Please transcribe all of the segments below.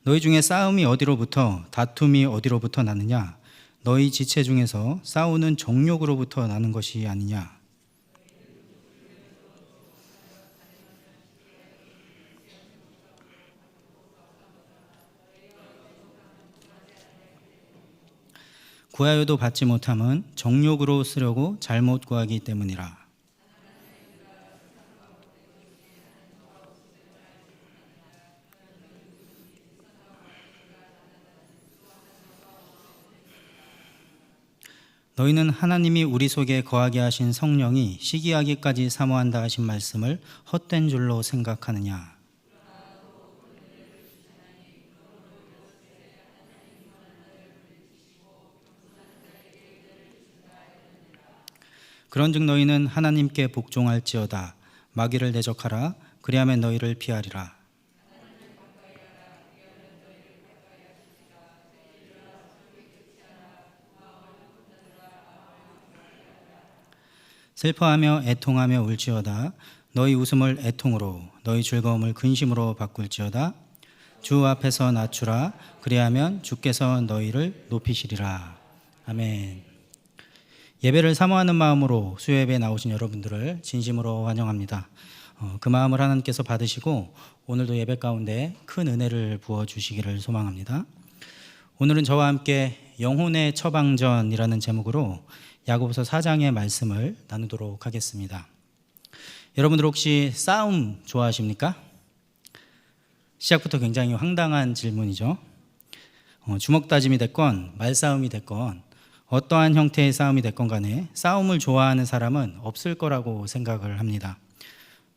너희 중에 싸움이 어디로부터 다툼이 어디로부터 나느냐? 너희 지체 중에서 싸우는 정욕으로부터 나는 것이 아니냐? 구하여도 받지 못함은 정욕으로 쓰려고 잘못 구하기 때문이라. 너희는 하나님이 우리 속에 거하게 하신 성령이 시기하기까지 사모한다 하신 말씀을 헛된 줄로 생각하느냐? 그런즉 너희는 하나님께 복종할지어다. 마귀를 대적하라. 그리하면 너희를 피하리라. 슬퍼하며 애통하며 울지어다. 너희 웃음을 애통으로 너희 즐거움을 근심으로 바꿀지어다. 주 앞에서 낮추라. 그리하면 주께서 너희를 높이시리라. 아멘. 예배를 사모하는 마음으로 수요예배에 나오신 여러분들을 진심으로 환영합니다. 그 마음을 하나님께서 받으시고 오늘도 예배 가운데 큰 은혜를 부어주시기를 소망합니다. 오늘은 저와 함께 영혼의 처방전이라는 제목으로 야고보서 4장의 말씀을 나누도록 하겠습니다. 여러분들 혹시 싸움 좋아하십니까? 시작부터 굉장히 황당한 질문이죠. 주먹 다짐이 됐건 말싸움이 됐건 어떠한 형태의 싸움이 됐건 간에 싸움을 좋아하는 사람은 없을 거라고 생각을 합니다.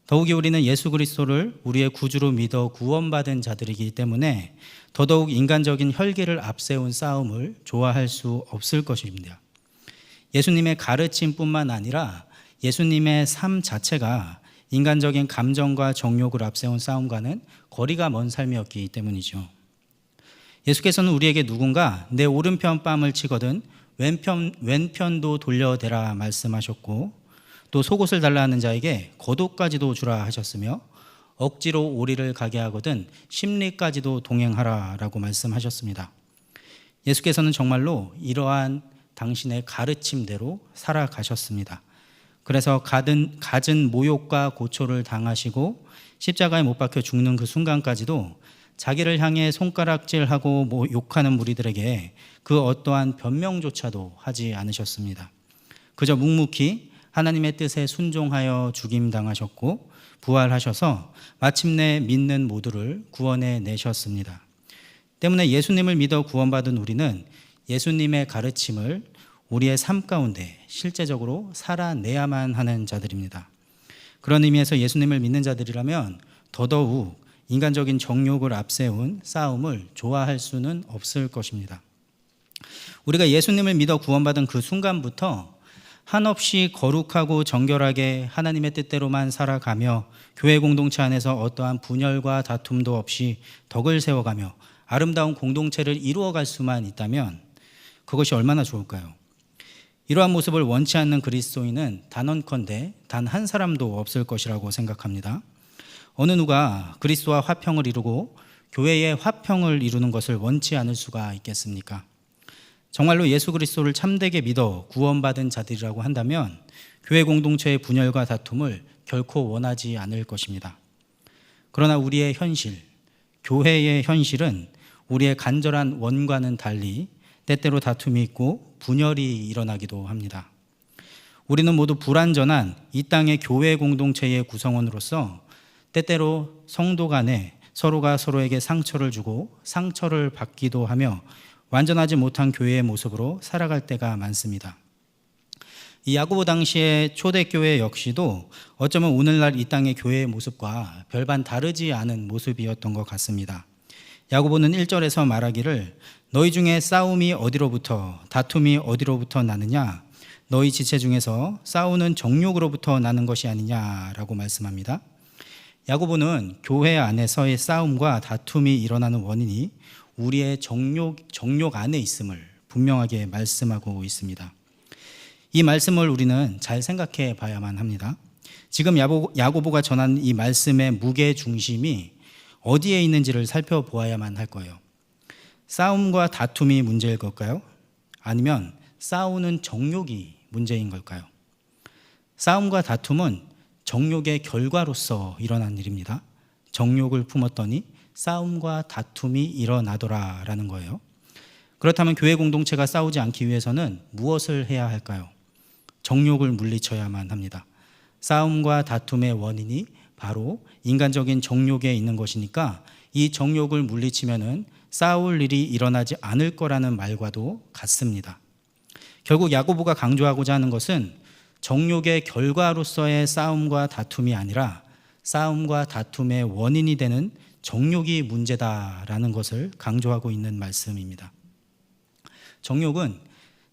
더욱이 우리는 예수 그리스도를 우리의 구주로 믿어 구원받은 자들이기 때문에 더더욱 인간적인 혈기를 앞세운 싸움을 좋아할 수 없을 것입니다. 예수님의 가르침뿐만 아니라 예수님의 삶 자체가 인간적인 감정과 정욕을 앞세운 싸움과는 거리가 먼 삶이었기 때문이죠. 예수께서는 우리에게 누군가 내 오른편 뺨을 치거든 왼편도 돌려대라 말씀하셨고, 또 속옷을 달라 하는 자에게 겉옷까지도 주라 하셨으며 억지로 오리를 가게 하거든 심리까지도 동행하라 라고 말씀하셨습니다. 예수께서는 정말로 이러한 당신의 가르침대로 살아가셨습니다. 그래서 갖은 모욕과 고초를 당하시고 십자가에 못 박혀 죽는 그 순간까지도 자기를 향해 손가락질하고 욕하는 무리들에게 그 어떠한 변명조차도 하지 않으셨습니다. 그저 묵묵히 하나님의 뜻에 순종하여 죽임당하셨고 부활하셔서 마침내 믿는 모두를 구원해 내셨습니다. 때문에 예수님을 믿어 구원받은 우리는 예수님의 가르침을 우리의 삶 가운데 실제적으로 살아내야만 하는 자들입니다. 그런 의미에서 예수님을 믿는 자들이라면 더더욱 인간적인 정욕을 앞세운 싸움을 좋아할 수는 없을 것입니다. 우리가 예수님을 믿어 구원받은 그 순간부터 한없이 거룩하고 정결하게 하나님의 뜻대로만 살아가며 교회 공동체 안에서 어떠한 분열과 다툼도 없이 덕을 세워가며 아름다운 공동체를 이루어갈 수만 있다면 그것이 얼마나 좋을까요? 이러한 모습을 원치 않는 그리스도인은 단언컨대 단 한 사람도 없을 것이라고 생각합니다. 어느 누가 그리스도와 화평을 이루고 교회의 화평을 이루는 것을 원치 않을 수가 있겠습니까? 정말로 예수 그리스도를 참되게 믿어 구원받은 자들이라고 한다면 교회 공동체의 분열과 다툼을 결코 원하지 않을 것입니다. 그러나 우리의 현실, 교회의 현실은 우리의 간절한 원과는 달리 때때로 다툼이 있고 분열이 일어나기도 합니다. 우리는 모두 불완전한 이 땅의 교회 공동체의 구성원으로서 때때로 성도 간에 서로가 서로에게 상처를 주고 상처를 받기도 하며 완전하지 못한 교회의 모습으로 살아갈 때가 많습니다. 이 야고보 당시의 초대교회 역시도 어쩌면 오늘날 이 땅의 교회의 모습과 별반 다르지 않은 모습이었던 것 같습니다. 야고보는 1절에서 말하기를 너희 중에 싸움이 어디로부터 다툼이 어디로부터 나느냐? 너희 지체 중에서 싸우는 정욕으로부터 나는 것이 아니냐라고 말씀합니다. 야고보는 교회 안에서의 싸움과 다툼이 일어나는 원인이 우리의 정욕 안에 있음을 분명하게 말씀하고 있습니다. 이 말씀을 우리는 잘 생각해 봐야만 합니다. 지금 야고보가 전한 이 말씀의 무게 중심이 어디에 있는지를 살펴보아야만 할 거예요. 싸움과 다툼이 문제일 걸까요? 아니면 싸우는 정욕이 문제인 걸까요? 싸움과 다툼은 정욕의 결과로서 일어난 일입니다. 정욕을 품었더니 싸움과 다툼이 일어나더라라는 거예요. 그렇다면 교회 공동체가 싸우지 않기 위해서는 무엇을 해야 할까요? 정욕을 물리쳐야만 합니다. 싸움과 다툼의 원인이 바로 인간적인 정욕에 있는 것이니까 이 정욕을 물리치면은 싸울 일이 일어나지 않을 거라는 말과도 같습니다. 결국 야고보가 강조하고자 하는 것은 정욕의 결과로서의 싸움과 다툼이 아니라 싸움과 다툼의 원인이 되는 정욕이 문제다라는 것을 강조하고 있는 말씀입니다. 정욕은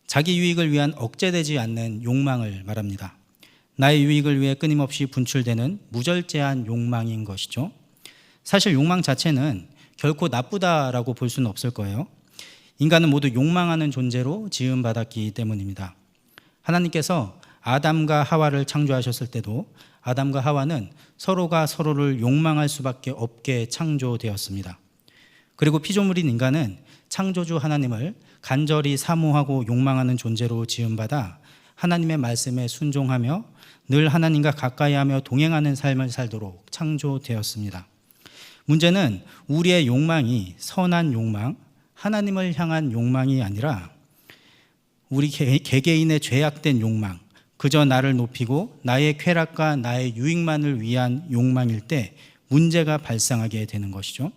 자기 유익을 위한 억제되지 않는 욕망을 말합니다. 나의 유익을 위해 끊임없이 분출되는 무절제한 욕망인 것이죠. 사실 욕망 자체는 결코 나쁘다라고 볼 수는 없을 거예요. 인간은 모두 욕망하는 존재로 지음받았기 때문입니다. 하나님께서 아담과 하와를 창조하셨을 때도 아담과 하와는 서로가 서로를 욕망할 수밖에 없게 창조되었습니다. 그리고 피조물인 인간은 창조주 하나님을 간절히 사모하고 욕망하는 존재로 지음받아 하나님의 말씀에 순종하며 늘 하나님과 가까이하며 동행하는 삶을 살도록 창조되었습니다. 문제는 우리의 욕망이 선한 욕망, 하나님을 향한 욕망이 아니라 우리 개개인의 죄악된 욕망, 그저 나를 높이고 나의 쾌락과 나의 유익만을 위한 욕망일 때 문제가 발생하게 되는 것이죠.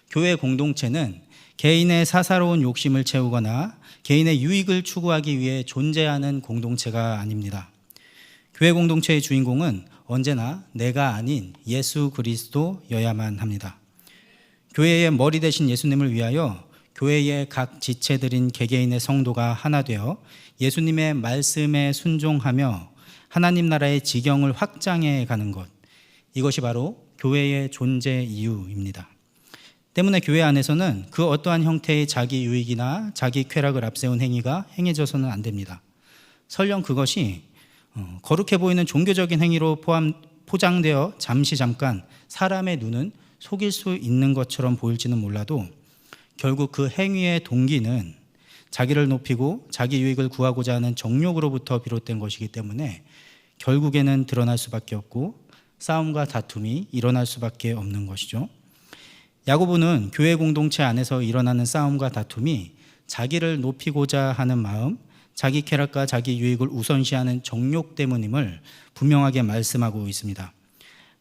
교회 공동체는 개인의 사사로운 욕심을 채우거나 개인의 유익을 추구하기 위해 존재하는 공동체가 아닙니다. 교회 공동체의 주인공은 언제나 내가 아닌 예수 그리스도여야만 합니다. 교회의 머리 되신 예수님을 위하여 교회의 각 지체들인 개개인의 성도가 하나 되어 예수님의 말씀에 순종하며 하나님 나라의 지경을 확장해 가는 것, 이것이 바로 교회의 존재 이유입니다. 때문에 교회 안에서는 그 어떠한 형태의 자기 유익이나 자기 쾌락을 앞세운 행위가 행해져서는 안 됩니다. 설령 그것이 거룩해 보이는 종교적인 행위로 포장되어 잠깐 사람의 눈은 속일 수 있는 것처럼 보일지는 몰라도 결국 그 행위의 동기는 자기를 높이고 자기 유익을 구하고자 하는 정욕으로부터 비롯된 것이기 때문에 결국에는 드러날 수밖에 없고 싸움과 다툼이 일어날 수밖에 없는 것이죠. 야고보는 교회 공동체 안에서 일어나는 싸움과 다툼이 자기를 높이고자 하는 마음, 자기 쾌락과 자기 유익을 우선시하는 정욕 때문임을 분명하게 말씀하고 있습니다.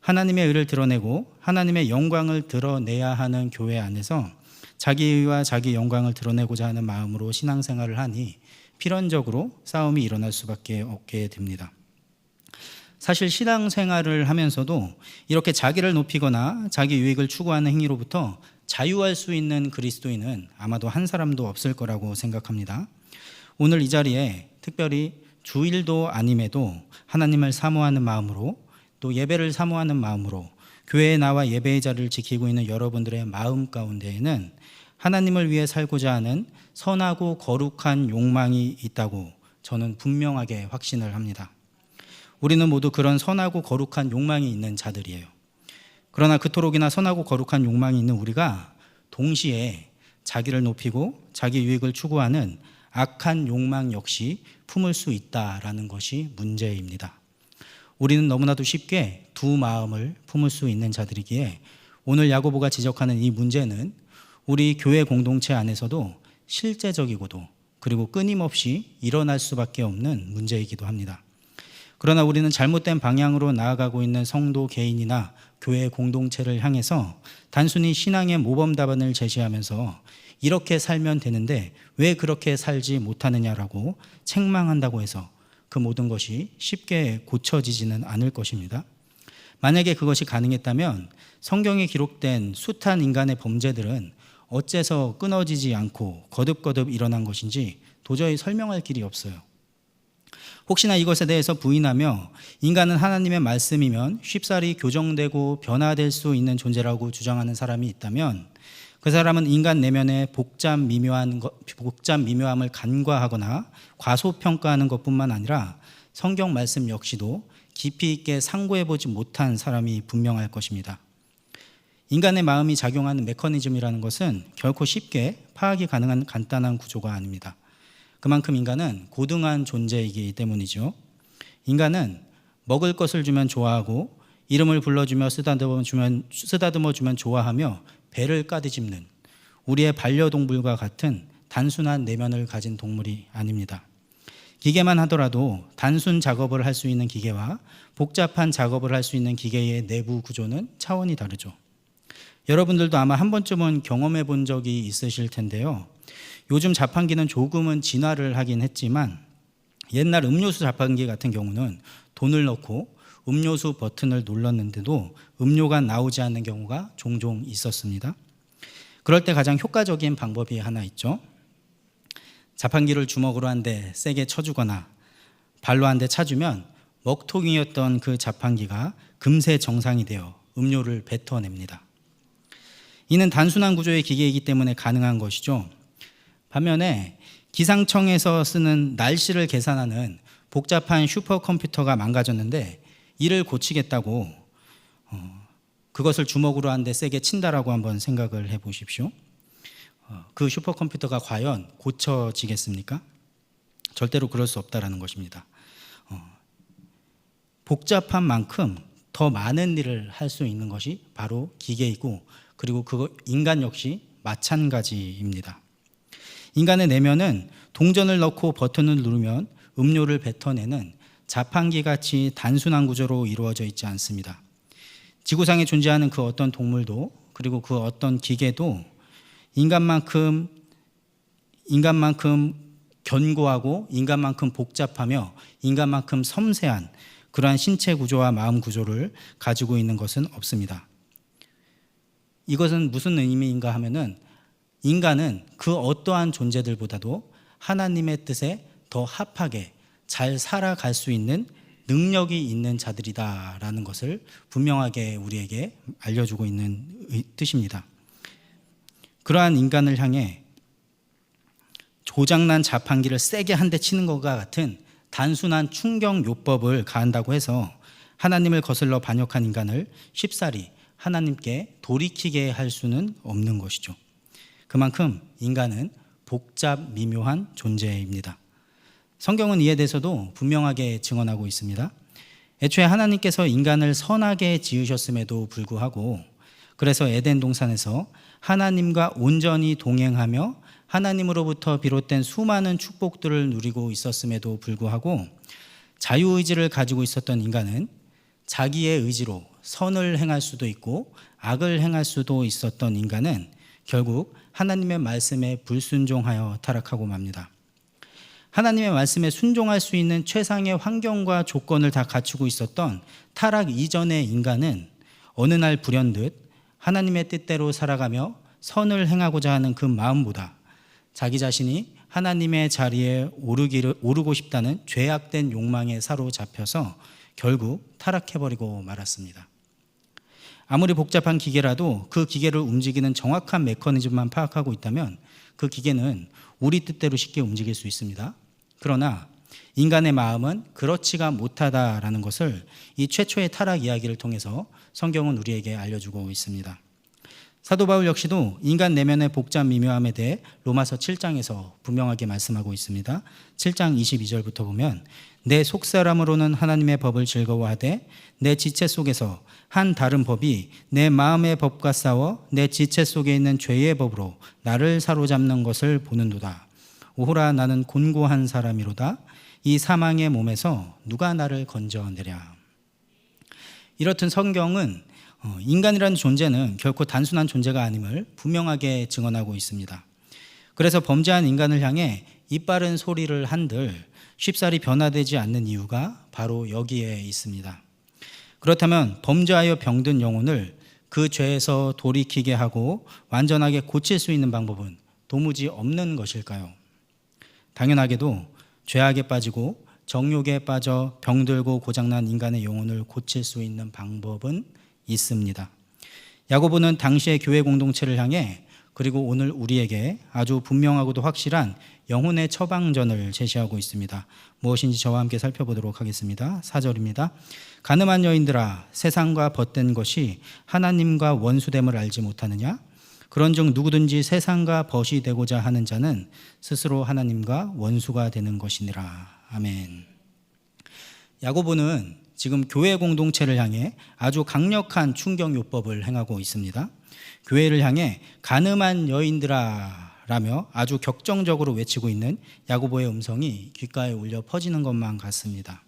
하나님의 의를 드러내고 하나님의 영광을 드러내야 하는 교회 안에서 자기 의와 자기 영광을 드러내고자 하는 마음으로 신앙생활을 하니 필연적으로 싸움이 일어날 수밖에 없게 됩니다. 사실 신앙생활을 하면서도 이렇게 자기를 높이거나 자기 유익을 추구하는 행위로부터 자유할 수 있는 그리스도인은 아마도 한 사람도 없을 거라고 생각합니다. 오늘 이 자리에 특별히 주일도 아님에도 하나님을 사모하는 마음으로 또 예배를 사모하는 마음으로 교회에 나와 예배의 자리를 지키고 있는 여러분들의 마음 가운데에는 하나님을 위해 살고자 하는 선하고 거룩한 욕망이 있다고 저는 분명하게 확신을 합니다. 우리는 모두 그런 선하고 거룩한 욕망이 있는 자들이에요. 그러나 그토록이나 선하고 거룩한 욕망이 있는 우리가 동시에 자기를 높이고 자기 유익을 추구하는 악한 욕망 역시 품을 수 있다라는 것이 문제입니다. 우리는 너무나도 쉽게 두 마음을 품을 수 있는 자들이기에 오늘 야고보가 지적하는 이 문제는 우리 교회 공동체 안에서도 실제적이고도 그리고 끊임없이 일어날 수밖에 없는 문제이기도 합니다. 그러나 우리는 잘못된 방향으로 나아가고 있는 성도 개인이나 교회 공동체를 향해서 단순히 신앙의 모범 답안을 제시하면서 이렇게 살면 되는데 왜 그렇게 살지 못하느냐라고 책망한다고 해서 그 모든 것이 쉽게 고쳐지지는 않을 것입니다. 만약에 그것이 가능했다면 성경에 기록된 숱한 인간의 범죄들은 어째서 끊어지지 않고 거듭거듭 일어난 것인지 도저히 설명할 길이 없어요. 혹시나 이것에 대해서 부인하며 인간은 하나님의 말씀이면 쉽사리 교정되고 변화될 수 있는 존재라고 주장하는 사람이 있다면 그 사람은 인간 내면의 복잡 미묘함을 간과하거나 과소평가하는 것뿐만 아니라 성경 말씀 역시도 깊이 있게 상고해보지 못한 사람이 분명할 것입니다. 인간의 마음이 작용하는 메커니즘이라는 것은 결코 쉽게 파악이 가능한 간단한 구조가 아닙니다. 그만큼 인간은 고등한 존재이기 때문이죠. 인간은 먹을 것을 주면 좋아하고 이름을 불러주며 쓰다듬어 주면 좋아하며 배를 까디집는 우리의 반려동물과 같은 단순한 내면을 가진 동물이 아닙니다. 기계만 하더라도 단순 작업을 할 수 있는 기계와 복잡한 작업을 할 수 있는 기계의 내부 구조는 차원이 다르죠. 여러분들도 아마 한 번쯤은 경험해 본 적이 있으실 텐데요. 요즘 자판기는 조금은 진화를 하긴 했지만 옛날 음료수 자판기 같은 경우는 돈을 넣고 음료수 버튼을 눌렀는데도 음료가 나오지 않는 경우가 종종 있었습니다. 그럴 때 가장 효과적인 방법이 하나 있죠. 자판기를 주먹으로 한 대 세게 쳐주거나 발로 한 대 차주면 먹통이었던 그 자판기가 금세 정상이 되어 음료를 뱉어냅니다. 이는 단순한 구조의 기계이기 때문에 가능한 것이죠. 반면에 기상청에서 쓰는 날씨를 계산하는 복잡한 슈퍼컴퓨터가 망가졌는데 이를 고치겠다고 그것을 주먹으로 한 대 세게 친다라고 한번 생각을 해보십시오. 그 슈퍼컴퓨터가 과연 고쳐지겠습니까? 절대로 그럴 수 없다라는 것입니다. 복잡한 만큼 더 많은 일을 할 수 있는 것이 바로 기계이고 그리고 인간 역시 마찬가지입니다. 인간의 내면은 동전을 넣고 버튼을 누르면 음료를 뱉어내는 자판기같이 단순한 구조로 이루어져 있지 않습니다. 지구상에 존재하는 그 어떤 동물도 그리고 그 어떤 기계도 인간만큼 견고하고 인간만큼 복잡하며 인간만큼 섬세한 그러한 신체 구조와 마음 구조를 가지고 있는 것은 없습니다. 이것은 무슨 의미인가 하면은 인간은 그 어떠한 존재들보다도 하나님의 뜻에 더 합하게 잘 살아갈 수 있는 능력이 있는 자들이다라는 것을 분명하게 우리에게 알려주고 있는 뜻입니다. 그러한 인간을 향해 조작난 자판기를 세게 한 대 치는 것과 같은 단순한 충격 요법을 가한다고 해서 하나님을 거슬러 반역한 인간을 쉽사리 하나님께 돌이키게 할 수는 없는 것이죠. 그만큼 인간은 복잡 미묘한 존재입니다. 성경은 이에 대해서도 분명하게 증언하고 있습니다. 애초에 하나님께서 인간을 선하게 지으셨음에도 불구하고 그래서 에덴 동산에서 하나님과 온전히 동행하며 하나님으로부터 비롯된 수많은 축복들을 누리고 있었음에도 불구하고 자유의지를 가지고 있었던 인간은 자기의 의지로 선을 행할 수도 있고 악을 행할 수도 있었던 인간은 결국 하나님의 말씀에 불순종하여 타락하고 맙니다. 하나님의 말씀에 순종할 수 있는 최상의 환경과 조건을 다 갖추고 있었던 타락 이전의 인간은 어느 날 불현듯 하나님의 뜻대로 살아가며 선을 행하고자 하는 그 마음보다 자기 자신이 하나님의 자리에 오르고 싶다는 죄악된 욕망에 사로잡혀서 결국 타락해버리고 말았습니다. 아무리 복잡한 기계라도 그 기계를 움직이는 정확한 메커니즘만 파악하고 있다면 그 기계는 우리 뜻대로 쉽게 움직일 수 있습니다. 그러나 인간의 마음은 그렇지가 못하다라는 것을 이 최초의 타락 이야기를 통해서 성경은 우리에게 알려주고 있습니다. 사도 바울 역시도 인간 내면의 복잡 미묘함에 대해 로마서 7장에서 분명하게 말씀하고 있습니다. 7장 22절부터 보면 내 속사람으로는 하나님의 법을 즐거워하되 내 지체 속에서 한 다른 법이 내 마음의 법과 싸워 내 지체 속에 있는 죄의 법으로 나를 사로잡는 것을 보는도다. 오호라 나는 곤고한 사람이로다. 이 사망의 몸에서 누가 나를 건져내랴. 이렇듯 성경은 인간이라는 존재는 결코 단순한 존재가 아님을 분명하게 증언하고 있습니다. 그래서 범죄한 인간을 향해 이빠른 소리를 한들 쉽사리 변화되지 않는 이유가 바로 여기에 있습니다. 그렇다면 범죄하여 병든 영혼을 그 죄에서 돌이키게 하고 완전하게 고칠 수 있는 방법은 도무지 없는 것일까요? 당연하게도 죄악에 빠지고 정욕에 빠져 병들고 고장난 인간의 영혼을 고칠 수 있는 방법은 있습니다. 야고보는 당시의 교회 공동체를 향해 그리고 오늘 우리에게 아주 분명하고도 확실한 영혼의 처방전을 제시하고 있습니다. 무엇인지 저와 함께 살펴보도록 하겠습니다. 4절입니다. 가늠한 여인들아, 세상과 벗된 것이 하나님과 원수됨을 알지 못하느냐? 그런즉 누구든지 세상과 벗이 되고자 하는 자는 스스로 하나님과 원수가 되는 것이니라. 아멘. 야고보는 지금 교회 공동체를 향해 아주 강력한 충격요법을 행하고 있습니다. 교회를 향해 가늠한 여인들아 라며 아주 격정적으로 외치고 있는 야고보의 음성이 귓가에 울려 퍼지는 것만 같습니다.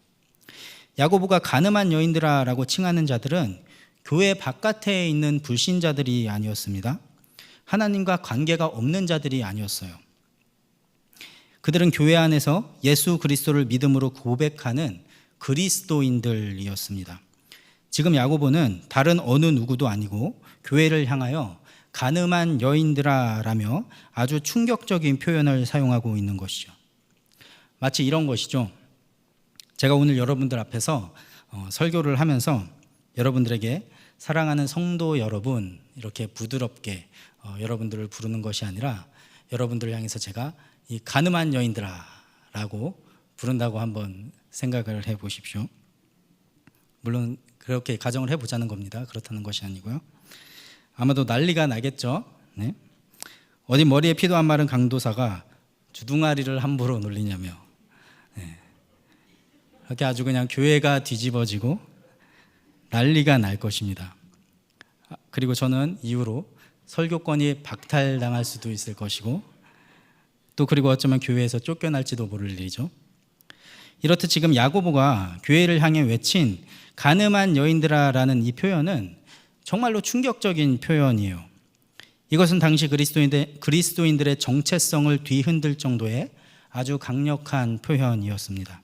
야고보가 가늠한 여인들아 라고 칭하는 자들은 교회 바깥에 있는 불신자들이 아니었습니다. 하나님과 관계가 없는 자들이 아니었어요. 그들은 교회 안에서 예수 그리스도를 믿음으로 고백하는 그리스도인들이었습니다. 지금 야고보는 다른 어느 누구도 아니고 교회를 향하여 가늠한 여인들아 라며 아주 충격적인 표현을 사용하고 있는 것이죠. 마치 이런 것이죠. 제가 오늘 여러분들 앞에서 설교를 하면서 여러분들에게 사랑하는 성도 여러분 이렇게 부드럽게 여러분들을 부르는 것이 아니라 여러분들을 향해서 제가 이 가늠한 여인들아 라고 부른다고 한번 생각을 해 보십시오. 물론 그렇게 가정을 해보자는 겁니다. 그렇다는 것이 아니고요. 아마도 난리가 나겠죠. 네? 어디 머리에 피도 안 마른 강도사가 주둥아리를 함부로 놀리냐며. 네. 그렇게 아주 그냥 교회가 뒤집어지고 난리가 날 것입니다. 그리고 저는 이후로 설교권이 박탈당할 수도 있을 것이고 또 그리고 어쩌면 교회에서 쫓겨날지도 모를 일이죠. 이렇듯 지금 야고보가 교회를 향해 외친 가늠한 여인들아 라는 이 표현은 정말로 충격적인 표현이에요. 이것은 당시 그리스도인들의 정체성을 뒤흔들 정도의 아주 강력한 표현이었습니다.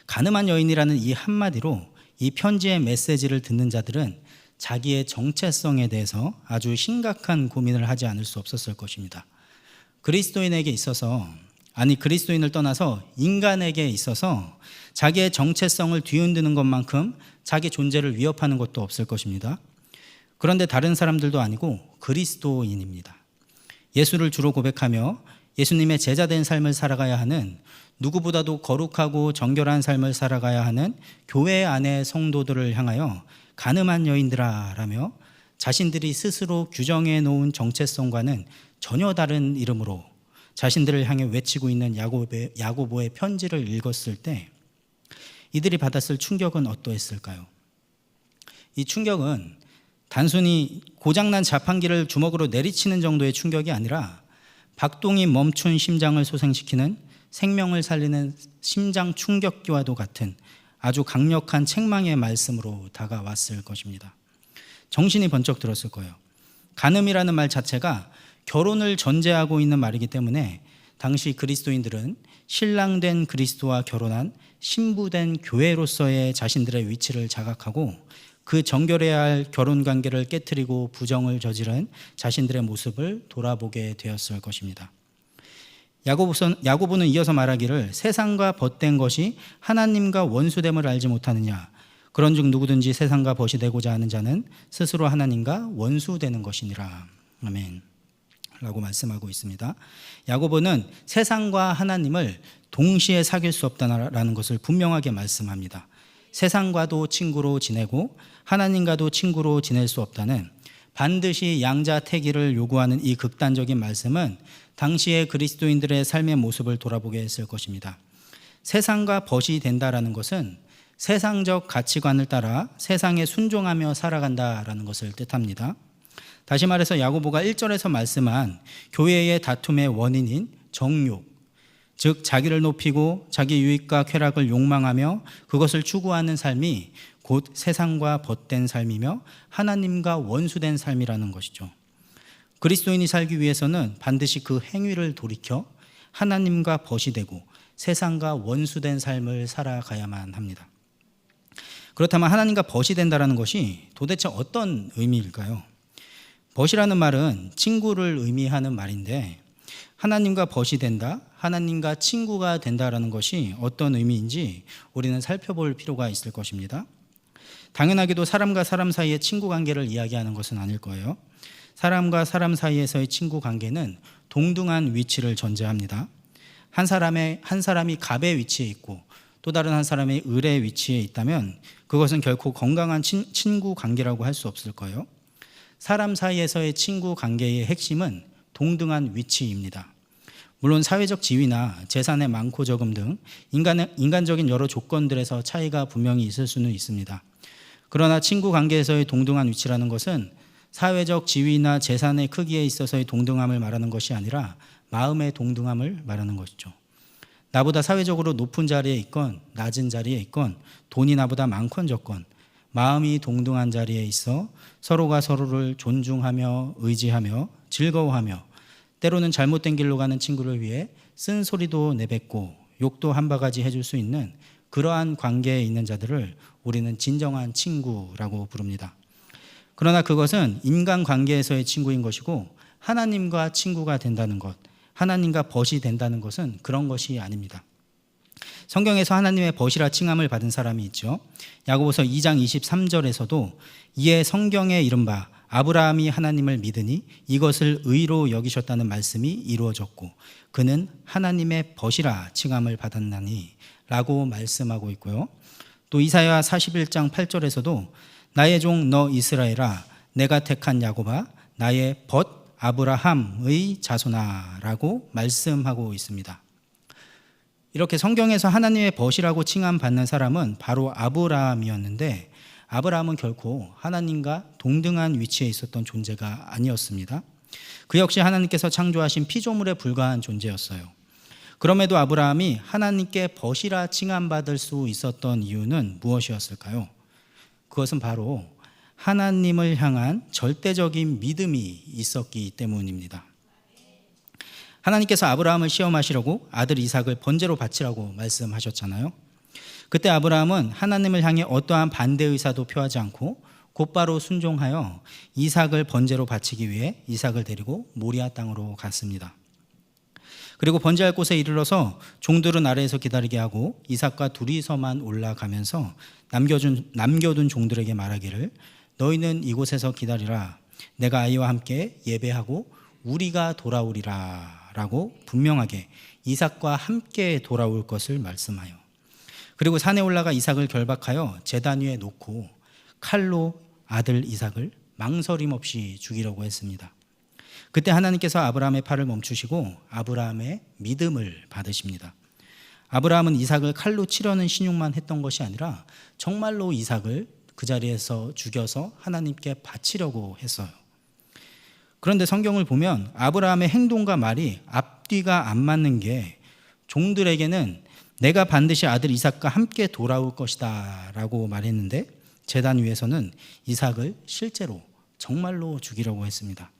가늠한 여인이라는 이 한마디로 이 편지의 메시지를 듣는 자들은 자기의 정체성에 대해서 아주 심각한 고민을 하지 않을 수 없었을 것입니다. 그리스도인에게 있어서, 아니 그리스도인을 떠나서 인간에게 있어서 자기의 정체성을 뒤흔드는 것만큼 자기 존재를 위협하는 것도 없을 것입니다. 그런데 다른 사람들도 아니고 그리스도인입니다. 예수를 주로 고백하며 예수님의 제자된 삶을 살아가야 하는, 누구보다도 거룩하고 정결한 삶을 살아가야 하는 교회 안의 성도들을 향하여 가늠한 여인들아 라며 자신들이 스스로 규정해 놓은 정체성과는 전혀 다른 이름으로 자신들을 향해 외치고 있는 야고보의 편지를 읽었을 때 이들이 받았을 충격은 어떠했을까요? 이 충격은 단순히 고장난 자판기를 주먹으로 내리치는 정도의 충격이 아니라 박동이 멈춘 심장을 소생시키는, 생명을 살리는 심장 충격기와도 같은 아주 강력한 책망의 말씀으로 다가왔을 것입니다. 정신이 번쩍 들었을 거예요. 간음이라는 말 자체가 결혼을 전제하고 있는 말이기 때문에 당시 그리스도인들은 신랑된 그리스도와 결혼한 신부된 교회로서의 자신들의 위치를 자각하고 그 정결해야 할 결혼관계를 깨트리고 부정을 저지른 자신들의 모습을 돌아보게 되었을 것입니다. 야고보는 이어서 말하기를 세상과 벗된 것이 하나님과 원수됨을 알지 못하느냐, 그런즉 누구든지 세상과 벗이 되고자 하는 자는 스스로 하나님과 원수되는 것이니라. 아멘 라고 말씀하고 있습니다. 야고보는 세상과 하나님을 동시에 사귈 수 없다라는 것을 분명하게 말씀합니다. 세상과도 친구로 지내고 하나님과도 친구로 지낼 수 없다는, 반드시 양자택일을 요구하는 이 극단적인 말씀은 당시의 그리스도인들의 삶의 모습을 돌아보게 했을 것입니다. 세상과 벗이 된다라는 것은 세상적 가치관을 따라 세상에 순종하며 살아간다라는 것을 뜻합니다. 다시 말해서 야고보가 1절에서 말씀한 교회의 다툼의 원인인 정욕, 즉 자기를 높이고 자기 유익과 쾌락을 욕망하며 그것을 추구하는 삶이 곧 세상과 벗된 삶이며 하나님과 원수된 삶이라는 것이죠. 그리스도인이 살기 위해서는 반드시 그 행위를 돌이켜 하나님과 벗이 되고 세상과 원수된 삶을 살아가야만 합니다. 그렇다면 하나님과 벗이 된다는 것이 도대체 어떤 의미일까요? 벗이라는 말은 친구를 의미하는 말인데 하나님과 벗이 된다, 하나님과 친구가 된다라는 것이 어떤 의미인지 우리는 살펴볼 필요가 있을 것입니다. 당연하게도 사람과 사람 사이의 친구 관계를 이야기하는 것은 아닐 거예요. 사람과 사람 사이에서의 친구 관계는 동등한 위치를 전제합니다. 한 사람이 갑의 위치에 있고 또 다른 한 사람이 을의 위치에 있다면 그것은 결코 건강한 친구 관계라고 할 수 없을 거예요. 사람 사이에서의 친구 관계의 핵심은 동등한 위치입니다. 물론 사회적 지위나 재산의 많고 적음 등 인간적인 여러 조건들에서 차이가 분명히 있을 수는 있습니다. 그러나 친구 관계에서의 동등한 위치라는 것은 사회적 지위나 재산의 크기에 있어서의 동등함을 말하는 것이 아니라 마음의 동등함을 말하는 것이죠. 나보다 사회적으로 높은 자리에 있건 낮은 자리에 있건 돈이 나보다 많건 적건 마음이 동등한 자리에 있어 서로가 서로를 존중하며 의지하며 즐거워하며 때로는 잘못된 길로 가는 친구를 위해 쓴소리도 내뱉고 욕도 한 바가지 해줄 수 있는 그러한 관계에 있는 자들을 우리는 진정한 친구라고 부릅니다. 그러나 그것은 인간관계에서의 친구인 것이고 하나님과 친구가 된다는 것, 하나님과 벗이 된다는 것은 그런 것이 아닙니다. 성경에서 하나님의 벗이라 칭함을 받은 사람이 있죠. 야고보서 2장 23절에서도 이에 성경에 이른바 아브라함이 하나님을 믿으니 이것을 의로 여기셨다는 말씀이 이루어졌고 그는 하나님의 벗이라 칭함을 받았나니 라고 말씀하고 있고요. 또 이사야 41장 8절에서도 나의 종 너 이스라엘아 내가 택한 야곱아 나의 벗 아브라함의 자손아 라고 말씀하고 있습니다. 이렇게 성경에서 하나님의 벗이라고 칭함받는 사람은 바로 아브라함이었는데 아브라함은 결코 하나님과 동등한 위치에 있었던 존재가 아니었습니다. 그 역시 하나님께서 창조하신 피조물에 불과한 존재였어요. 그럼에도 아브라함이 하나님께 벗이라 칭함받을 수 있었던 이유는 무엇이었을까요? 그것은 바로 하나님을 향한 절대적인 믿음이 있었기 때문입니다. 하나님께서 아브라함을 시험하시려고 아들 이삭을 번제로 바치라고 말씀하셨잖아요. 그때 아브라함은 하나님을 향해 어떠한 반대 의사도 표하지 않고 곧바로 순종하여 이삭을 번제로 바치기 위해 이삭을 데리고 모리아 땅으로 갔습니다. 그리고 번제할 곳에 이르러서 종들은 아래에서 기다리게 하고 이삭과 둘이서만 올라가면서 남겨둔 종들에게 말하기를 너희는 이곳에서 기다리라 내가 아이와 함께 예배하고 우리가 돌아오리라 라고 분명하게 이삭과 함께 돌아올 것을 말씀하여 그리고 산에 올라가 이삭을 결박하여 제단 위에 놓고 칼로 아들 이삭을 망설임 없이 죽이려고 했습니다. 그때 하나님께서 아브라함의 팔을 멈추시고 아브라함의 믿음을 받으십니다. 아브라함은 이삭을 칼로 치려는 신용만 했던 것이 아니라 정말로 이삭을 그 자리에서 죽여서 하나님께 바치려고 했어요. 그런데 성경을 보면 아브라함의 행동과 말이 앞뒤가 안 맞는 게 종들에게는 내가 반드시 아들 이삭과 함께 돌아올 것이다 라고 말했는데 제단 위에서는 이삭을 실제로 정말로 죽이려고 했습니다.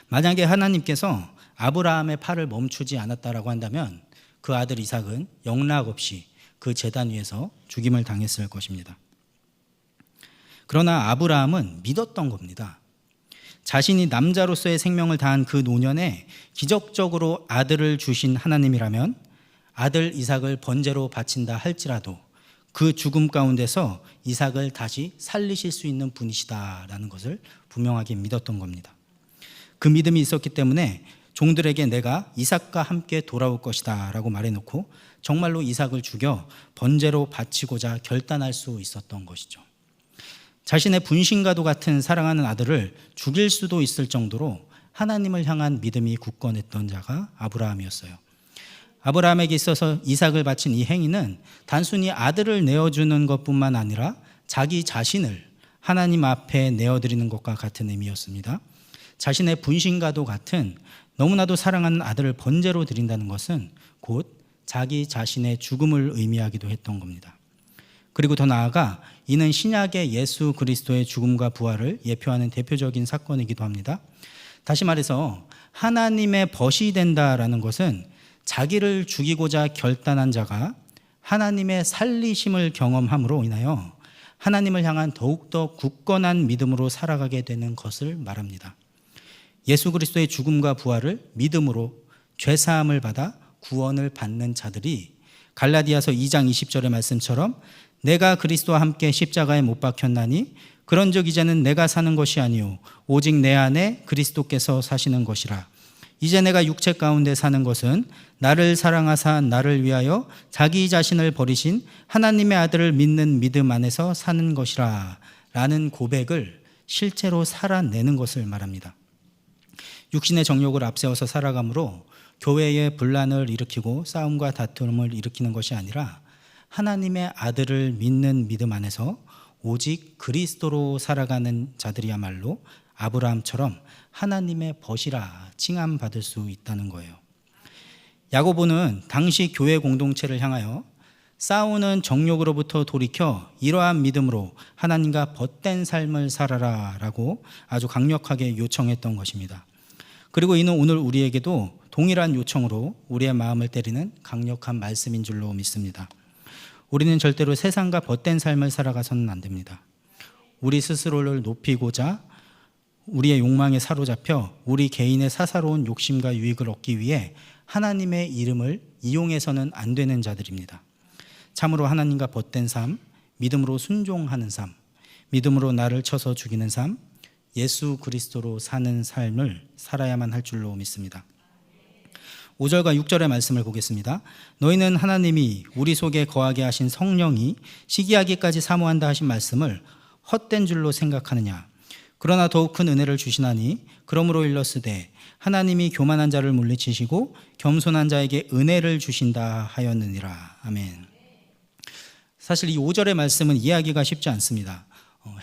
만약에 하나님께서 아브라함의 팔을 멈추지 않았다라고 한다면 그 아들 이삭은 영락없이 그 제단 위에서 죽임을 당했을 것입니다. 그러나 아브라함은 믿었던 겁니다. 자신이 남자로서의 생명을 다한 그 노년에 기적적으로 아들을 주신 하나님이라면 아들 이삭을 번제로 바친다 할지라도 그 죽음 가운데서 이삭을 다시 살리실 수 있는 분이시다라는 것을 분명하게 믿었던 겁니다. 그 믿음이 있었기 때문에 종들에게 내가 이삭과 함께 돌아올 것이다 라고 말해놓고 정말로 이삭을 죽여 번제로 바치고자 결단할 수 있었던 것이죠. 자신의 분신과도 같은 사랑하는 아들을 죽일 수도 있을 정도로 하나님을 향한 믿음이 굳건했던 자가 아브라함이었어요. 아브라함에게 있어서 이삭을 바친 이 행위는 단순히 아들을 내어주는 것뿐만 아니라 자기 자신을 하나님 앞에 내어드리는 것과 같은 의미였습니다. 자신의 분신과도 같은 너무나도 사랑하는 아들을 번제로 드린다는 것은 곧 자기 자신의 죽음을 의미하기도 했던 겁니다. 그리고 더 나아가 이는 신약의 예수 그리스도의 죽음과 부활을 예표하는 대표적인 사건이기도 합니다. 다시 말해서 하나님의 벗이 된다라는 것은 자기를 죽이고자 결단한 자가 하나님의 살리심을 경험함으로 인하여 하나님을 향한 더욱더 굳건한 믿음으로 살아가게 되는 것을 말합니다. 예수 그리스도의 죽음과 부활을 믿음으로 죄사함을 받아 구원을 받는 자들이 갈라디아서 2장 20절의 말씀처럼 내가 그리스도와 함께 십자가에 못 박혔나니 그런즉 이제는 내가 사는 것이 아니요 오직 내 안에 그리스도께서 사시는 것이라. 이제 내가 육체 가운데 사는 것은 나를 사랑하사 나를 위하여 자기 자신을 버리신 하나님의 아들을 믿는 믿음 안에서 사는 것이라 라는 고백을 실제로 살아내는 것을 말합니다. 육신의 정욕을 앞세워서 살아감으로 교회에 분란을 일으키고 싸움과 다툼을 일으키는 것이 아니라 하나님의 아들을 믿는 믿음 안에서 오직 그리스도로 살아가는 자들이야말로 아브라함처럼 하나님의 벗이라 칭함받을 수 있다는 거예요. 야고보는 당시 교회 공동체를 향하여 싸우는 정욕으로부터 돌이켜 이러한 믿음으로 하나님과 벗된 삶을 살아라 라고 아주 강력하게 요청했던 것입니다. 그리고 이는 오늘 우리에게도 동일한 요청으로 우리의 마음을 때리는 강력한 말씀인 줄로 믿습니다. 우리는 절대로 세상과 벗된 삶을 살아가서는 안 됩니다. 우리 스스로를 높이고자 우리의 욕망에 사로잡혀 우리 개인의 사사로운 욕심과 유익을 얻기 위해 하나님의 이름을 이용해서는 안 되는 자들입니다. 참으로 하나님과 벗된 삶, 믿음으로 순종하는 삶, 믿음으로 나를 쳐서 죽이는 삶, 예수 그리스도로 사는 삶을 살아야만 할 줄로 믿습니다. 5절과 6절의 말씀을 보겠습니다. 너희는 하나님이 우리 속에 거하게 하신 성령이 시기하기까지 사모한다 하신 말씀을 헛된 줄로 생각하느냐. 그러나 더욱 큰 은혜를 주시나니 그러므로 일렀으되 하나님이 교만한 자를 물리치시고 겸손한 자에게 은혜를 주신다 하였느니라. 아멘. 사실 이 5절의 말씀은 이해하기가 쉽지 않습니다.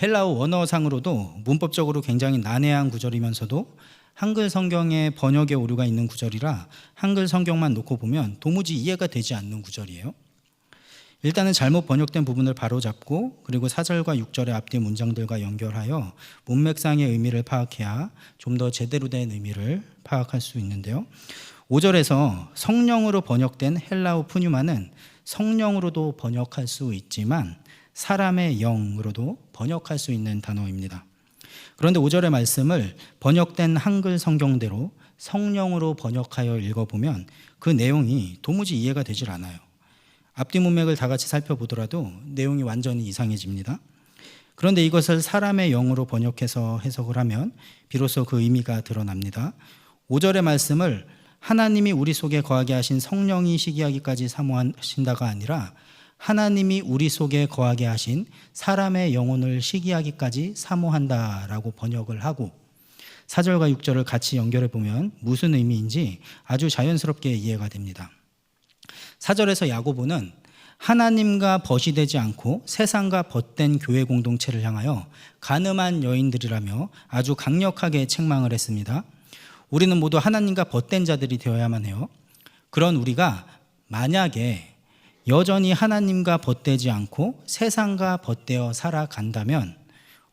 헬라어 원어상으로도 문법적으로 굉장히 난해한 구절이면서도 한글 성경에 번역에 오류가 있는 구절이라 한글 성경만 놓고 보면 도무지 이해가 되지 않는 구절이에요. 일단은 잘못 번역된 부분을 바로잡고 그리고 4절과 6절의 앞뒤 문장들과 연결하여 문맥상의 의미를 파악해야 좀 더 제대로 된 의미를 파악할 수 있는데요. 5절에서 성령으로 번역된 헬라어 푸뉴마는 성령으로도 번역할 수 있지만 사람의 영으로도 번역할 수 있는 단어입니다. 그런데 5절의 말씀을 번역된 한글 성경대로 성령으로 번역하여 읽어보면 그 내용이 도무지 이해가 되질 않아요. 앞뒤 문맥을 다 같이 살펴보더라도 내용이 완전히 이상해집니다. 그런데 이것을 사람의 영으로 번역해서 해석을 하면 비로소 그 의미가 드러납니다. 5절의 말씀을 하나님이 우리 속에 거하게 하신 성령이 시기하기까지 사모하신다가 아니라 하나님이 우리 속에 거하게 하신 사람의 영혼을 시기하기까지 사모한다라고 번역을 하고 4절과 6절을 같이 연결해 보면 무슨 의미인지 아주 자연스럽게 이해가 됩니다. 4절에서 야고보는 하나님과 벗이 되지 않고 세상과 벗된 교회 공동체를 향하여 간음한 여인들이라며 아주 강력하게 책망을 했습니다. 우리는 모두 하나님과 벗된 자들이 되어야만 해요. 그런 우리가 만약에 여전히 하나님과 벗되지 않고 세상과 벗되어 살아간다면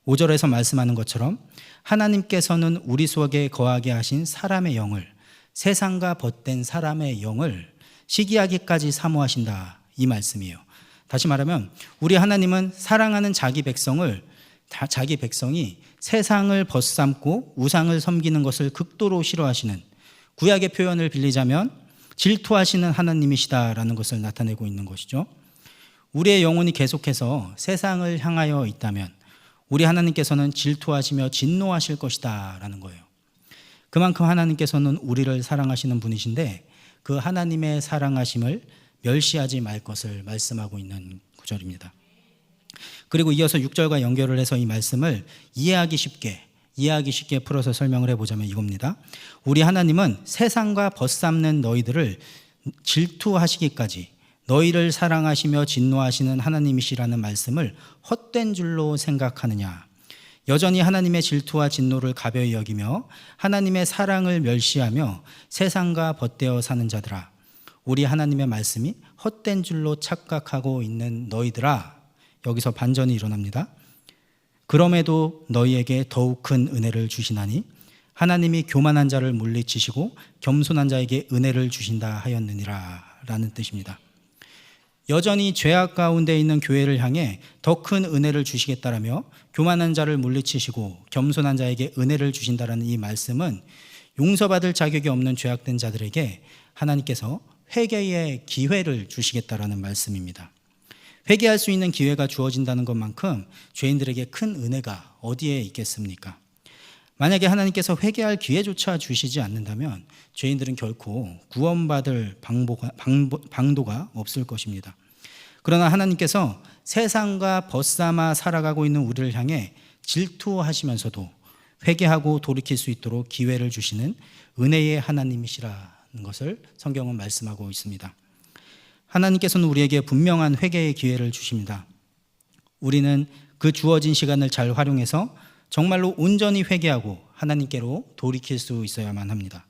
5절에서 말씀하는 것처럼 하나님께서는 우리 속에 거하게 하신 사람의 영을, 세상과 벗된 사람의 영을 시기하기까지 사모하신다, 이 말씀이에요. 다시 말하면 우리 하나님은 사랑하는 자기 백성이 세상을 벗삼고 우상을 섬기는 것을 극도로 싫어하시는, 구약의 표현을 빌리자면 질투하시는 하나님이시다라는 것을 나타내고 있는 것이죠. 우리의 영혼이 계속해서 세상을 향하여 있다면 우리 하나님께서는 질투하시며 진노하실 것이다 라는 거예요. 그만큼 하나님께서는 우리를 사랑하시는 분이신데 그 하나님의 사랑하심을 멸시하지 말 것을 말씀하고 있는 구절입니다. 그리고 이어서 6절과 연결을 해서 이 말씀을 이해하기 쉽게 풀어서 설명을 해보자면 이겁니다. 우리 하나님은 세상과 벗삼는 너희들을 질투하시기까지 너희를 사랑하시며 진노하시는 하나님이시라는 말씀을 헛된 줄로 생각하느냐. 여전히 하나님의 질투와 진노를 가벼이 여기며 하나님의 사랑을 멸시하며 세상과 벗되어 사는 자들아, 우리 하나님의 말씀이 헛된 줄로 착각하고 있는 너희들아. 여기서 반전이 일어납니다. 그럼에도 너희에게 더욱 큰 은혜를 주시나니 하나님이 교만한 자를 물리치시고 겸손한 자에게 은혜를 주신다 하였느니라 라는 뜻입니다. 여전히 죄악 가운데 있는 교회를 향해 더 큰 은혜를 주시겠다라며 교만한 자를 물리치시고 겸손한 자에게 은혜를 주신다라는 이 말씀은 용서받을 자격이 없는 죄악된 자들에게 하나님께서 회개의 기회를 주시겠다라는 말씀입니다. 회개할 수 있는 기회가 주어진다는 것만큼 죄인들에게 큰 은혜가 어디에 있겠습니까? 만약에 하나님께서 회개할 기회조차 주시지 않는다면 죄인들은 결코 구원받을 방도가 없을 것입니다. 그러나 하나님께서 세상과 벗삼아 살아가고 있는 우리를 향해 질투하시면서도 회개하고 돌이킬 수 있도록 기회를 주시는 은혜의 하나님이시라는 것을 성경은 말씀하고 있습니다. 하나님께서는 우리에게 분명한 회개의 기회를 주십니다. 우리는 그 주어진 시간을 잘 활용해서 정말로 온전히 회개하고 하나님께로 돌이킬 수 있어야만 합니다.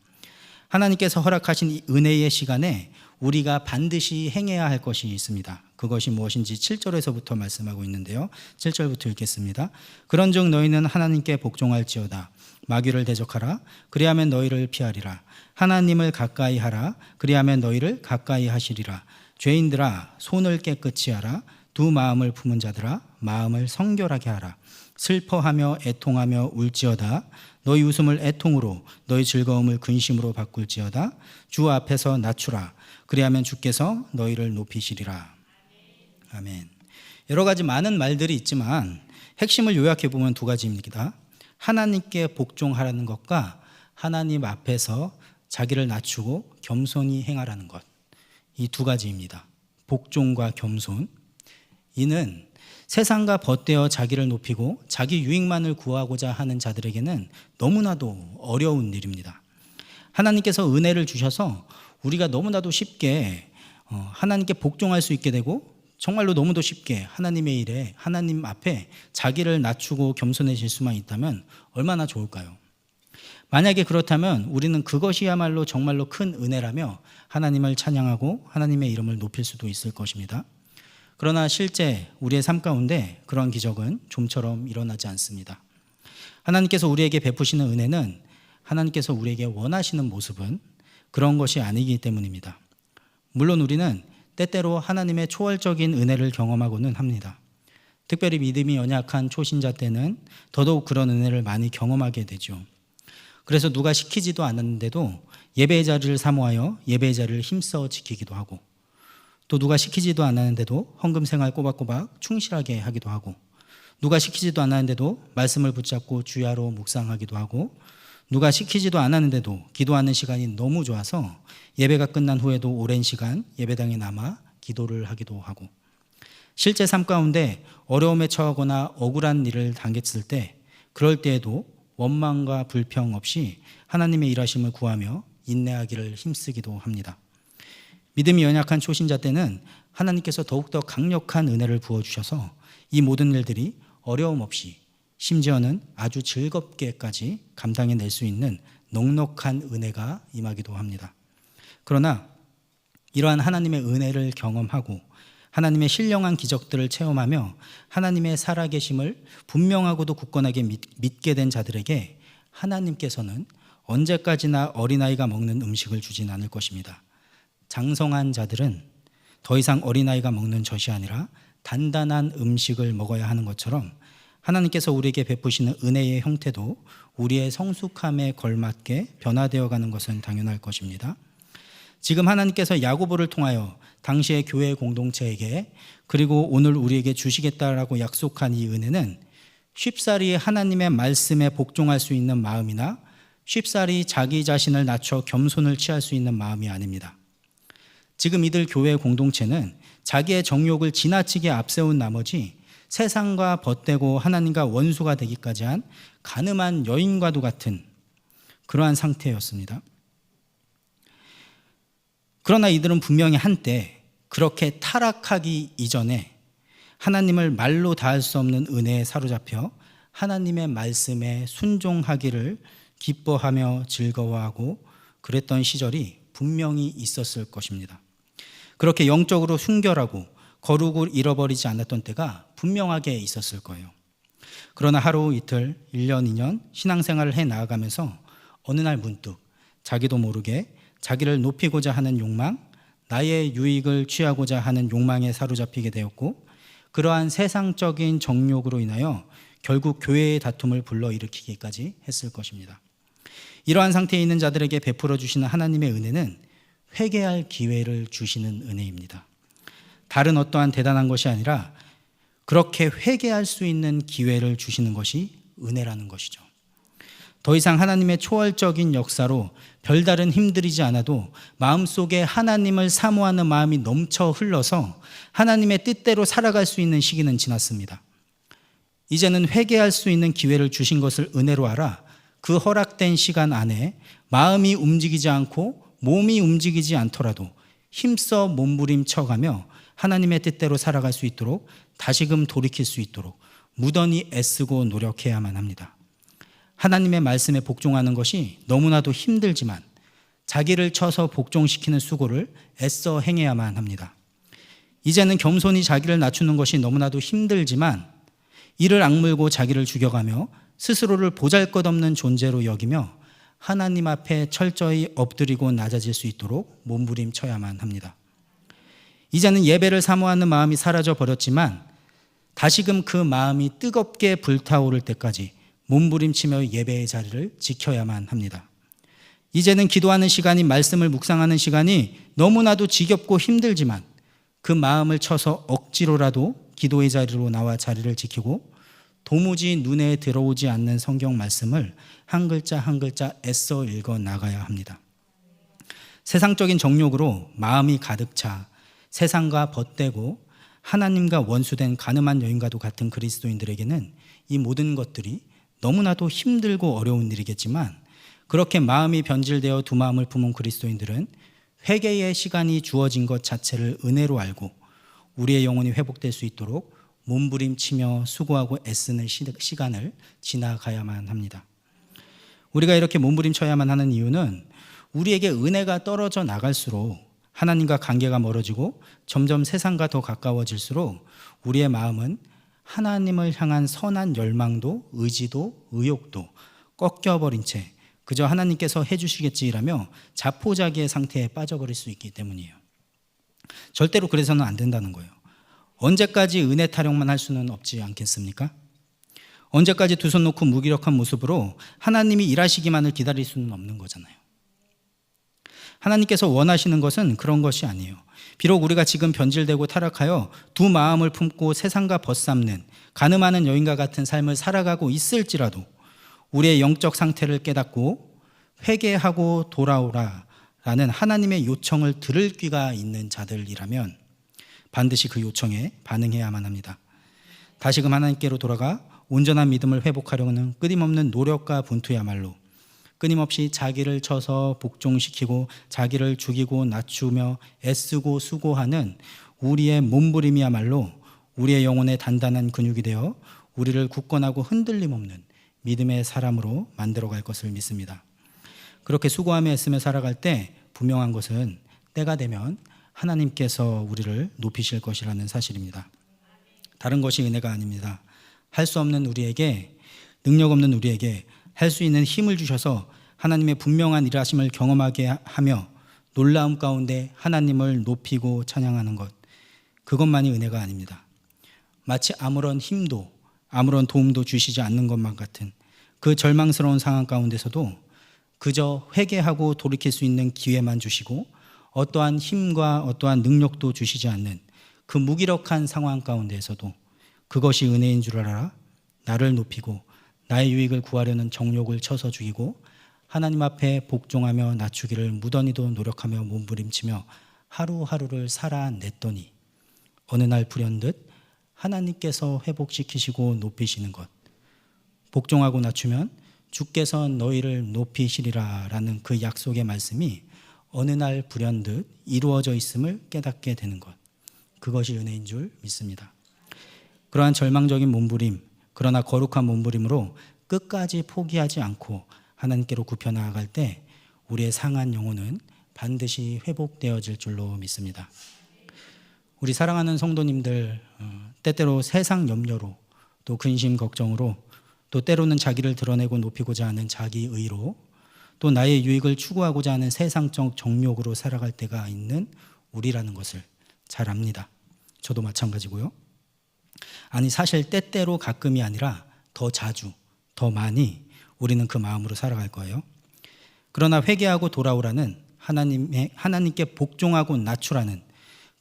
하나님께서 허락하신 이 은혜의 시간에 우리가 반드시 행해야 할 것이 있습니다. 그것이 무엇인지 7절에서부터 말씀하고 있는데요. 7절부터 읽겠습니다. 그런즉 너희는 하나님께 복종할지어다. 마귀를 대적하라. 그리하면 너희를 피하리라. 하나님을 가까이 하라. 그리하면 너희를 가까이 하시리라. 죄인들아 손을 깨끗이 하라. 두 마음을 품은 자들아 마음을 성결하게 하라. 슬퍼하며 애통하며 울지어다. 너희 웃음을 애통으로 너희 즐거움을 근심으로 바꿀지어다. 주 앞에서 낮추라. 그리하면 주께서 너희를 높이시리라. 아멘. 여러 가지 많은 말들이 있지만 핵심을 요약해 보면 두 가지입니다. 하나님께 복종하라는 것과 하나님 앞에서 자기를 낮추고 겸손히 행하라는 것. 이 두 가지입니다. 복종과 겸손. 이는 세상과 벗되어 자기를 높이고 자기 유익만을 구하고자 하는 자들에게는 너무나도 어려운 일입니다. 하나님께서 은혜를 주셔서 우리가 너무나도 쉽게 하나님께 복종할 수 있게 되고 정말로 너무도 쉽게 하나님의 일에 하나님 앞에 자기를 낮추고 겸손해질 수만 있다면 얼마나 좋을까요? 만약에 그렇다면 우리는 그것이야말로 정말로 큰 은혜라며 하나님을 찬양하고 하나님의 이름을 높일 수도 있을 것입니다. 그러나 실제 우리의 삶 가운데 그런 기적은 좀처럼 일어나지 않습니다. 하나님께서 우리에게 베푸시는 은혜는 하나님께서 우리에게 원하시는 모습은 그런 것이 아니기 때문입니다. 물론 우리는 때때로 하나님의 초월적인 은혜를 경험하고는 합니다. 특별히 믿음이 연약한 초신자 때는 더더욱 그런 은혜를 많이 경험하게 되죠. 그래서 누가 시키지도 않았는데도 예배의 자리를 사모하여 예배의 자리를 힘써 지키기도 하고, 또 누가 시키지도 않았는데도 헌금 생활 꼬박꼬박 충실하게 하기도 하고, 누가 시키지도 않았는데도 말씀을 붙잡고 주야로 묵상하기도 하고, 누가 시키지도 않았는데도 기도하는 시간이 너무 좋아서 예배가 끝난 후에도 오랜 시간 예배당에 남아 기도를 하기도 하고, 실제 삶 가운데 어려움에 처하거나 억울한 일을 당했을 때 그럴 때에도 원망과 불평 없이 하나님의 일하심을 구하며 인내하기를 힘쓰기도 합니다. 믿음이 연약한 초신자 때는 하나님께서 더욱더 강력한 은혜를 부어주셔서 이 모든 일들이 어려움 없이 심지어는 아주 즐겁게까지 감당해낼 수 있는 넉넉한 은혜가 임하기도 합니다. 그러나 이러한 하나님의 은혜를 경험하고 하나님의 신령한 기적들을 체험하며 하나님의 살아계심을 분명하고도 굳건하게 믿게 된 자들에게 하나님께서는 언제까지나 어린아이가 먹는 음식을 주진 않을 것입니다. 장성한 자들은 더 이상 어린아이가 먹는 젖이 아니라 단단한 음식을 먹어야 하는 것처럼 하나님께서 우리에게 베푸시는 은혜의 형태도 우리의 성숙함에 걸맞게 변화되어 가는 것은 당연할 것입니다. 지금 하나님께서 야고보를 통하여 당시의 교회 공동체에게 그리고 오늘 우리에게 주시겠다라고 약속한 이 은혜는 쉽사리 하나님의 말씀에 복종할 수 있는 마음이나 쉽사리 자기 자신을 낮춰 겸손을 취할 수 있는 마음이 아닙니다. 지금 이들 교회 공동체는 자기의 정욕을 지나치게 앞세운 나머지 세상과 벗대고 하나님과 원수가 되기까지 한 간음한 여인과도 같은 그러한 상태였습니다. 그러나 이들은 분명히 한때 그렇게 타락하기 이전에 하나님을 말로 다할 수 없는 은혜에 사로잡혀 하나님의 말씀에 순종하기를 기뻐하며 즐거워하고 그랬던 시절이 분명히 있었을 것입니다. 그렇게 영적으로 순결하고 거룩을 잃어버리지 않았던 때가 분명하게 있었을 거예요. 그러나 하루 이틀, 1년, 2년 신앙생활을 해 나아가면서 어느 날 문득 자기도 모르게 자기를 높이고자 하는 욕망, 나의 유익을 취하고자 하는 욕망에 사로잡히게 되었고 그러한 세상적인 정욕으로 인하여 결국 교회의 다툼을 불러일으키기까지 했을 것입니다. 이러한 상태에 있는 자들에게 베풀어 주시는 하나님의 은혜는 회개할 기회를 주시는 은혜입니다. 다른 어떠한 대단한 것이 아니라 그렇게 회개할 수 있는 기회를 주시는 것이 은혜라는 것이죠. 더 이상 하나님의 초월적인 역사로 별다른 힘들이지 않아도 마음속에 하나님을 사모하는 마음이 넘쳐 흘러서 하나님의 뜻대로 살아갈 수 있는 시기는 지났습니다. 이제는 회개할 수 있는 기회를 주신 것을 은혜로 알아 그 허락된 시간 안에 마음이 움직이지 않고 몸이 움직이지 않더라도 힘써 몸부림쳐가며 하나님의 뜻대로 살아갈 수 있도록 다시금 돌이킬 수 있도록 무던히 애쓰고 노력해야만 합니다. 하나님의 말씀에 복종하는 것이 너무나도 힘들지만 자기를 쳐서 복종시키는 수고를 애써 행해야만 합니다. 이제는 겸손히 자기를 낮추는 것이 너무나도 힘들지만 이를 악물고 자기를 죽여가며 스스로를 보잘것없는 존재로 여기며 하나님 앞에 철저히 엎드리고 낮아질 수 있도록 몸부림쳐야만 합니다. 이제는 예배를 사모하는 마음이 사라져 버렸지만 다시금 그 마음이 뜨겁게 불타오를 때까지 몸부림치며 예배의 자리를 지켜야만 합니다. 이제는 기도하는 시간이 말씀을 묵상하는 시간이 너무나도 지겹고 힘들지만 그 마음을 쳐서 억지로라도 기도의 자리로 나와 자리를 지키고 도무지 눈에 들어오지 않는 성경 말씀을 한 글자 한 글자 애써 읽어 나가야 합니다. 세상적인 정욕으로 마음이 가득 차 세상과 벗대고 하나님과 원수된 가늠한 여인과도 같은 그리스도인들에게는 이 모든 것들이 너무나도 힘들고 어려운 일이겠지만 그렇게 마음이 변질되어 두 마음을 품은 그리스도인들은 회개의 시간이 주어진 것 자체를 은혜로 알고 우리의 영혼이 회복될 수 있도록 몸부림치며 수고하고 애쓰는 시간을 지나가야만 합니다. 우리가 이렇게 몸부림쳐야만 하는 이유는 우리에게 은혜가 떨어져 나갈수록 하나님과 관계가 멀어지고 점점 세상과 더 가까워질수록 우리의 마음은 하나님을 향한 선한 열망도 의지도 의욕도 꺾여버린 채 그저 하나님께서 해주시겠지라며 자포자기의 상태에 빠져버릴 수 있기 때문이에요. 절대로 그래서는 안 된다는 거예요. 언제까지 은혜 타령만 할 수는 없지 않겠습니까? 언제까지 두 손 놓고 무기력한 모습으로 하나님이 일하시기만을 기다릴 수는 없는 거잖아요. 하나님께서 원하시는 것은 그런 것이 아니에요. 비록 우리가 지금 변질되고 타락하여 두 마음을 품고 세상과 벗삼는 가늠하는 여인과 같은 삶을 살아가고 있을지라도 우리의 영적 상태를 깨닫고 회개하고 돌아오라 라는 하나님의 요청을 들을 귀가 있는 자들이라면 반드시 그 요청에 반응해야만 합니다. 다시금 하나님께로 돌아가 온전한 믿음을 회복하려는 끊임없는 노력과 분투야말로 끊임없이 자기를 쳐서 복종시키고 자기를 죽이고 낮추며 애쓰고 수고하는 우리의 몸부림이야말로 우리의 영혼의 단단한 근육이 되어 우리를 굳건하고 흔들림 없는 믿음의 사람으로 만들어갈 것을 믿습니다. 그렇게 수고하며 애쓰며 살아갈 때 분명한 것은 때가 되면 하나님께서 우리를 높이실 것이라는 사실입니다. 다른 것이 은혜가 아닙니다. 할 수 없는 우리에게, 능력 없는 우리에게 할 수 있는 힘을 주셔서 하나님의 분명한 일하심을 경험하게 하며 놀라움 가운데 하나님을 높이고 찬양하는 것, 그것만이 은혜가 아닙니다. 마치 아무런 힘도 아무런 도움도 주시지 않는 것만 같은 그 절망스러운 상황 가운데서도 그저 회개하고 돌이킬 수 있는 기회만 주시고 어떠한 힘과 어떠한 능력도 주시지 않는 그 무기력한 상황 가운데에서도 그것이 은혜인 줄 알아 나를 높이고 나의 유익을 구하려는 정욕을 쳐서 죽이고 하나님 앞에 복종하며 낮추기를 무던히도 노력하며 몸부림치며 하루하루를 살아냈더니 어느 날 불현듯 하나님께서 회복시키시고 높이시는 것, 복종하고 낮추면 주께서 너희를 높이시리라 라는 그 약속의 말씀이 어느 날 불현듯 이루어져 있음을 깨닫게 되는 것, 그것이 은혜인 줄 믿습니다. 그러한 절망적인 몸부림, 그러나 거룩한 몸부림으로 끝까지 포기하지 않고 하나님께로 굽혀 나아갈 때 우리의 상한 영혼은 반드시 회복되어질 줄로 믿습니다. 우리 사랑하는 성도님들, 때때로 세상 염려로 또 근심 걱정으로 또 때로는 자기를 드러내고 높이고자 하는 자기의로 또 나의 유익을 추구하고자 하는 세상적 정욕으로 살아갈 때가 있는 우리라는 것을 잘 압니다. 저도 마찬가지고요. 아니 사실 때때로 가끔이 아니라 더 자주, 더 많이 우리는 그 마음으로 살아갈 거예요. 그러나 회개하고 돌아오라는 하나님께 복종하고 낮추라는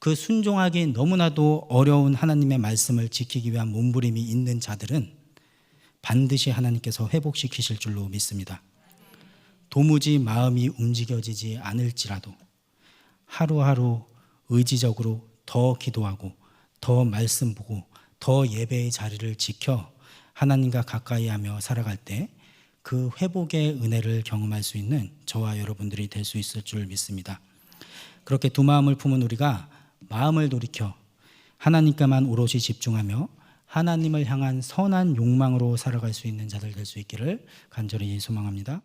그 순종하기 너무나도 어려운 하나님의 말씀을 지키기 위한 몸부림이 있는 자들은 반드시 하나님께서 회복시키실 줄로 믿습니다. 도무지 마음이 움직여지지 않을지라도 하루하루 의지적으로 더 기도하고 더 말씀 보고 더 예배의 자리를 지켜 하나님과 가까이 하며 살아갈 때 그 회복의 은혜를 경험할 수 있는 저와 여러분들이 될 수 있을 줄 믿습니다. 그렇게 두 마음을 품은 우리가 마음을 돌이켜 하나님께만 오롯이 집중하며 하나님을 향한 선한 욕망으로 살아갈 수 있는 자들 될 수 있기를 간절히 소망합니다.